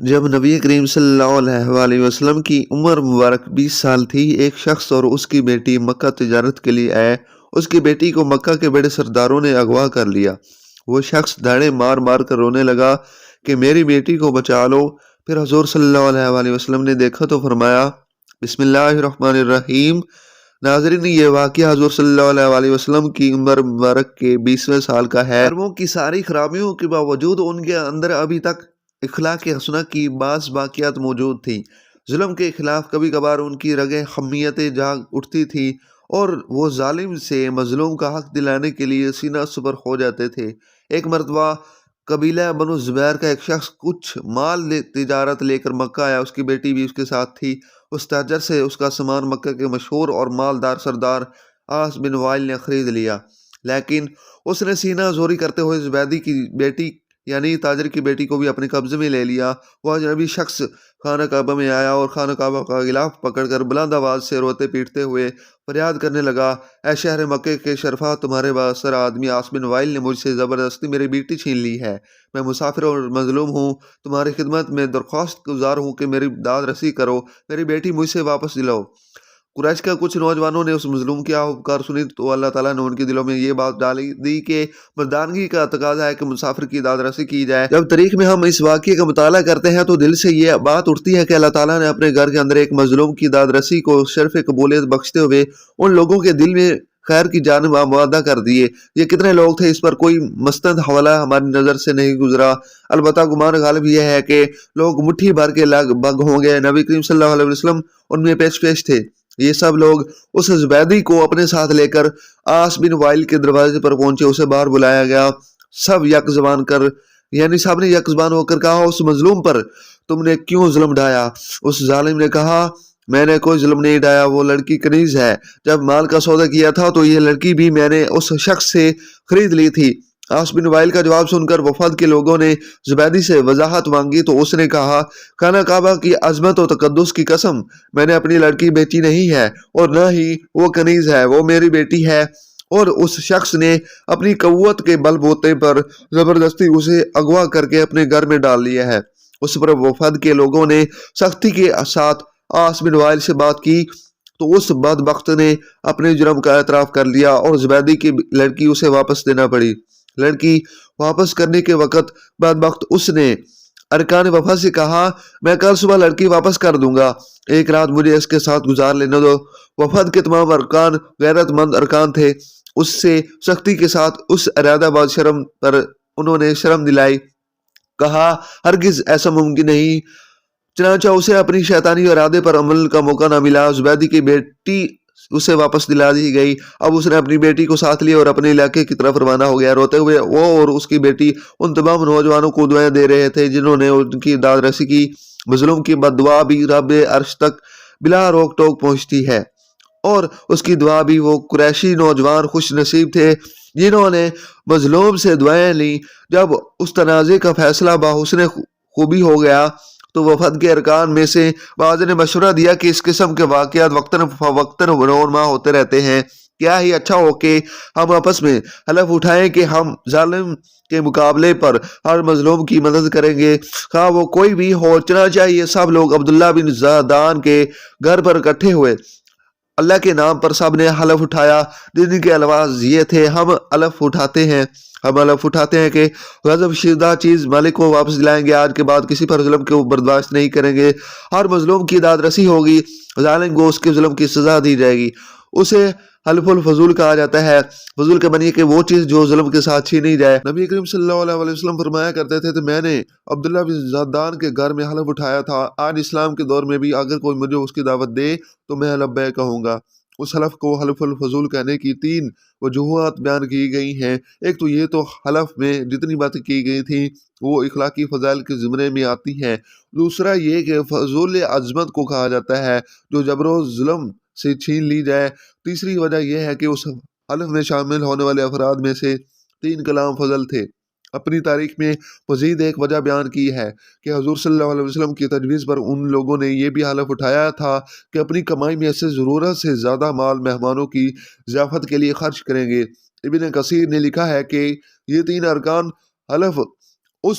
جب نبی کریم صلی اللہ علیہ وآلہ وسلم کی عمر مبارک 20 سال تھی، ایک شخص اور اس کی بیٹی مکہ تجارت کے لیے آئے۔ اس کی بیٹی کو مکہ کے بڑے سرداروں نے اغوا کر لیا۔ وہ شخص دھاڑے مار مار کر رونے لگا کہ میری بیٹی کو بچا لو۔ پھر حضور صلی اللہ علیہ وآلہ وسلم نے دیکھا تو فرمایا، بسم اللہ الرحمن الرحیم۔ ناظرین، یہ واقعہ حضور صلی اللہ علیہ وآلہ وسلم کی عمر مبارک کے 20ویں سال کا ہے۔ عربوں کی ساری خرابیوں کے باوجود ان کے اندر ابھی تک اخلاق حسنہ کی بعض باقیات موجود تھیں۔ ظلم کے خلاف کبھی کبھار ان کی رگیں حمیتیں جاگ اٹھتی تھیں اور وہ ظالم سے مظلوم کا حق دلانے کے لیے سینہ سپر ہو جاتے تھے۔ ایک مرتبہ قبیلہ بنو زبیر کا ایک شخص کچھ مال تجارت لے کر مکہ آیا۔ اس کی بیٹی بھی اس کے ساتھ تھی۔ اس تاجر سے اس کا سامان مکہ کے مشہور اور مالدار سردار عاص بن وائل نے خرید لیا، لیکن اس نے سینہ زوری کرتے ہوئے زبیدی کی بیٹی یعنی تاجر کی بیٹی کو بھی اپنے قبضے میں لے لیا۔ وہ اجنبی شخص خانہ کعبہ میں آیا اور خانہ کعبہ کا غلاف پکڑ کر بلند آواز سے روتے پیٹتے ہوئے فریاد کرنے لگا، اے شہر مکہ کے شرفا، تمہارے بااثر آدمی عاص بن وائل نے مجھ سے زبردستی میری بیٹی چھین لی ہے۔ میں مسافر اور مظلوم ہوں، تمہاری خدمت میں درخواست گزار ہوں کہ میری داد رسی کرو، میری بیٹی مجھ سے واپس دلاؤ۔ قریش کا کچھ نوجوانوں نے اس مظلوم کی آہ پکار سنی تو اللہ تعالیٰ نے ان کے دلوں میں یہ بات ڈالی دی کہ مردانگی کا تقاضا ہے کہ مسافر کی داد رسی کی جائے۔ جب تاریخ میں ہم اس واقعے کا مطالعہ کرتے ہیں تو دل سے یہ بات اٹھتی ہے کہ اللہ تعالیٰ نے اپنے گھر کے اندر ایک مظلوم کی داد رسی کو شرف قبولیت بخشتے ہوئے ان لوگوں کے دل میں خیر کی جانب آمادہ کر دیے۔ یہ کتنے لوگ تھے، اس پر کوئی مستند حوالہ ہماری نظر سے نہیں گزرا، البتہ گمان غالب یہ ہے کہ لوگ مٹھی بھر کے لگ بھگ ہوں گے۔ نبی کریم صلی اللہ علیہ وسلم ان میں پیش تھے۔ یہ سب لوگ اس زبیدی کو اپنے ساتھ لے کر عاص بن وائل کے دروازے پر پہنچے۔ اسے باہر بلایا گیا۔ سب نے یک زبان ہو کر کہا، اس مظلوم پر تم نے کیوں ظلم ڈھایا؟ اس ظالم نے کہا، میں نے کوئی ظلم نہیں ڈھایا، وہ لڑکی کنیز ہے۔ جب مال کا سودا کیا تھا تو یہ لڑکی بھی میں نے اس شخص سے خرید لی تھی۔ عاص بن وائل کا جواب سن کر وفد کے لوگوں نے زبیدی سے وضاحت مانگی تو اس نے کہا، خانہ کعبہ کی عظمت و تقدس کی قسم، میں نے اپنی لڑکی بیچی نہیں ہے اور نہ ہی وہ کنیز ہے، وہ میری بیٹی ہے۔ اور اس شخص نے اپنی قوت کے بل بوتے پر زبردستی اسے اغوا کر کے اپنے گھر میں ڈال لیا ہے۔ اس پر وفد کے لوگوں نے سختی کے ساتھ عاص بن وائل سے بات کی تو اس بدبخت نے اپنے جرم کا اعتراف کر لیا اور زبیدی کی لڑکی اسے واپس دینا پڑی۔ لڑکی واپس کرنے کے وقت بدبخت اس نے ارکان وفد سے کہا، میں کل صبح لڑکی واپس کر دوں گا، ایک رات مجھے اس کے ساتھ گزار لینے دو۔ وفد کے تمام ارکان غیرت مند ارکان تھے۔ اس سے سختی کے ساتھ اس ارادہ باز شرم پر انہوں نے شرم دلائی، کہا ہرگز ایسا ممکن نہیں۔ چنانچہ اسے اپنی شیطانی ارادے پر عمل کا موقع نہ ملا۔ زبیدی کی بیٹی اسے واپس دلا دی گئی۔ اب اس نے اپنی بیٹی کو ساتھ لیا اور اپنے علاقے کی طرف روانہ ہو گیا۔ روتے ہوئے وہ اور اس کی بیٹی ان تمام نوجوانوں کو دعائیں دے رہے تھے جنہوں نے ان کی داد رسی کی۔ مظلوم کی بد دعا بھی رب عرش تک بلا روک ٹوک پہنچتی ہے، اور اس کی دعا بھی۔ وہ قریشی نوجوان خوش نصیب تھے جنہوں نے مظلوم سے دعائیں لیں۔ جب اس تنازع کا فیصلہ بحسن خوبی ہو گیا تو وفد کے ارکان میں سے بعض نے مشورہ دیا کہ اس قسم کے واقعات وقتاً فوقتاً رونما ہوتے رہتے ہیں، کیا ہی اچھا ہو کہ ہم آپس میں حلف اٹھائیں کہ ہم ظالم کے مقابلے پر ہر مظلوم کی مدد کریں گے، خواہ وہ کوئی بھی ہو۔ چنانچہ یہ سب لوگ عبداللہ بن زادان کے گھر پر اکٹھے ہوئے۔ اللہ کے نام پر سب نے حلف اٹھایا، جن کے الفاظ یہ تھے، ہم حلف اٹھاتے ہیں کہ غضب شدہ چیز مالک کو واپس دلائیں گے، آج کے بعد کسی پر ظلم کو برداشت نہیں کریں گے، ہر مظلوم کی داد رسی ہوگی، ظالم کو اس کے ظلم کی سزا دی جائے گی۔ اسے حلف الفضول کہا جاتا ہے۔ فضول کے معنی کہ وہ چیز جو ظلم کے ساتھ چھینی جائے۔ نبی کریم صلی اللہ علیہ وسلم فرمایا کرتے تھے کہ میں نے عبداللہ بن زادان کے گھر میں حلف اٹھایا تھا، آج اسلام کے دور میں بھی اگر کوئی مجھے اس کی دعوت دے تو میں لبیک کہوں گا۔ اس حلف کو حلف الفضول کہنے کی 3 وجوہات بیان کی گئی ہیں۔ ایک تو یہ تو حلف میں جتنی باتیں کی گئی تھیں وہ اخلاقی فضائل کے زمرے میں آتی ہیں۔ دوسرا یہ کہ فضول عظمت کو کہا جاتا ہے جو جبر و ظلم سے چھین لی جائے۔ تیسری وجہ یہ ہے کہ اس حلف میں شامل ہونے والے افراد میں سے 3 کلام فضل تھے۔ اپنی تاریخ میں مزید ایک وجہ بیان کی ہے کہ حضور صلی اللہ علیہ وسلم کی تجویز پر ان لوگوں نے یہ بھی حلف اٹھایا تھا کہ اپنی کمائی میں سے ضرورت سے زیادہ مال مہمانوں کی ضیافت کے لیے خرچ کریں گے۔ ابن کثیر نے لکھا ہے کہ یہ 3 ارکان حلف اس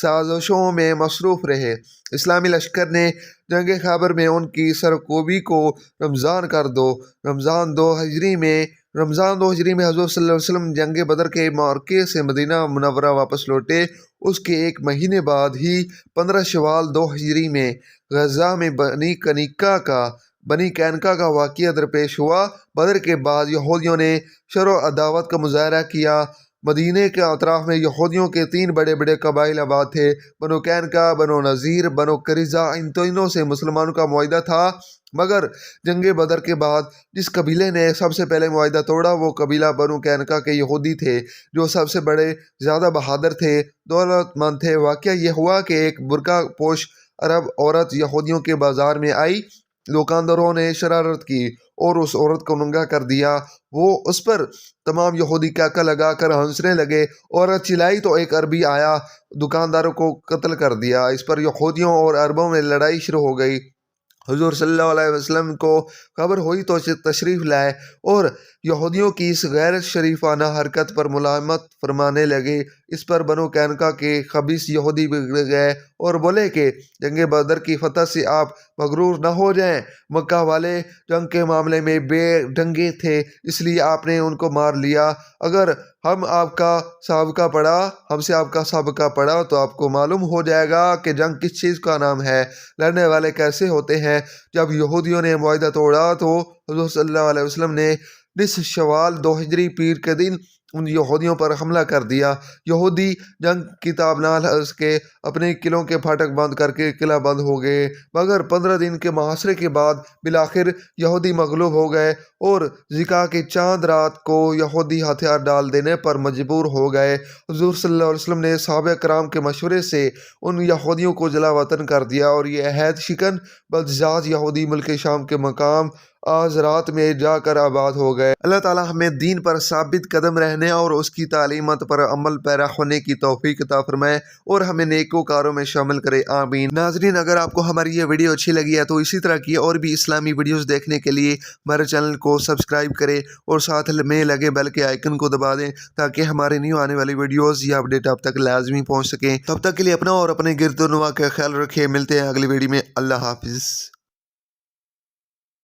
سازشوں میں مصروف رہے۔ اسلامی لشکر نے جنگ خیبر میں ان کی سرکوبی کو رمضان دو ہجری میں حضور صلی اللہ علیہ وسلم جنگ بدر کے معرکے سے مدینہ منورہ واپس لوٹے۔ اس کے ایک مہینے بعد ہی 15 شوال 2 ہجری میں غزہ میں بنی کینکا کا واقعہ درپیش ہوا۔ بدر کے بعد یہودیوں نے شر و عداوت کا مظاہرہ کیا۔ مدینے کے اطراف میں یہودیوں کے 3 بڑے بڑے قبائل آباد تھے، بنو کینکا، بنو نذیر، بنو قریظہ۔ ان تینوں سے مسلمانوں کا معاہدہ تھا، مگر جنگ بدر کے بعد جس قبیلے نے سب سے پہلے معاہدہ توڑا وہ قبیلہ بنو کینکا کے یہودی تھے، جو سب سے بڑے، زیادہ بہادر تھے، دولت مند تھے۔ واقعہ یہ ہوا کہ ایک برقع پوش عرب عورت یہودیوں کے بازار میں آئی۔ دکانداروں نے شرارت کی اور اس عورت کو ننگا کر دیا۔ وہ اس پر تمام یہودی کہکہ لگا کر ہنسنے لگے۔ عورت چلائی تو ایک عربی آیا، دکانداروں کو قتل کر دیا۔ اس پر یہودیوں اور عربوں میں لڑائی شروع ہو گئی۔ حضور صلی اللہ علیہ وسلم کو خبر ہوئی تو تشریف لائے اور یہودیوں کی اس غیر شریفانہ حرکت پر ملامت فرمانے لگے۔ اس پر بنو کینکا کے خبیث یہودی بگڑ گئے اور بولے کہ جنگ بدر کی فتح سے آپ مغرور نہ ہو جائیں۔ مکہ والے جنگ کے معاملے میں بے ڈنگے تھے، اس لیے آپ نے ان کو مار لیا۔ اگر ہم سے آپ کا سابقہ پڑا تو آپ کو معلوم ہو جائے گا کہ جنگ کس چیز کا نام ہے، لڑنے والے کیسے ہوتے ہیں۔ جب یہودیوں نے معاہدہ توڑا تو حضور صلی اللہ علیہ وسلم نے نصف شوال 2 ہجری پیر کے دن ان یہودیوں پر حملہ کر دیا۔ یہودی جنگ کی تاب نہ لرز کے اپنے قلعوں کے پھاٹک بند کر کے قلعہ بند ہو گئے، مگر 15 دن کے محاصرے کے بعد بالآخر یہودی مغلوب ہو گئے اور ذکا کی چاند رات کو یہودی ہتھیار ڈال دینے پر مجبور ہو گئے۔ حضور صلی اللہ علیہ وسلم نے صحابہ کرام کے مشورے سے ان یہودیوں کو جلا وطن کر دیا اور یہ عہد شکن بدمزاج یہودی ملک شام کے مقام آزرات میں جا کر آباد ہو گئے۔ اللہ تعالی ہمیں دین پر ثابت قدم رہنے اور اس کی تعلیمات پر عمل پیرا ہونے کی توفیق عطا فرمائے اور ہمیں نیکوکاروں میں شامل کرے، آمین۔ ناظرین، اگر آپ کو ہماری یہ ویڈیو اچھی لگی ہے تو اسی طرح کی اور بھی اسلامی ویڈیوز دیکھنے کے لیے ہمارے چینل کو سبسکرائب کریں اور ساتھ میں لگے بیل کے آئیکن کو دبا دیں تاکہ ہمارے نیو آنے والی ویڈیوز یا اپڈیٹ آپ تک لازمی پہنچ سکیں۔ تب تک کے لیے اپنا اور اپنے گرد و نواح کا خیال رکھیں۔ ملتے ہیں اگلی ویڈیو میں۔ اللہ حافظ۔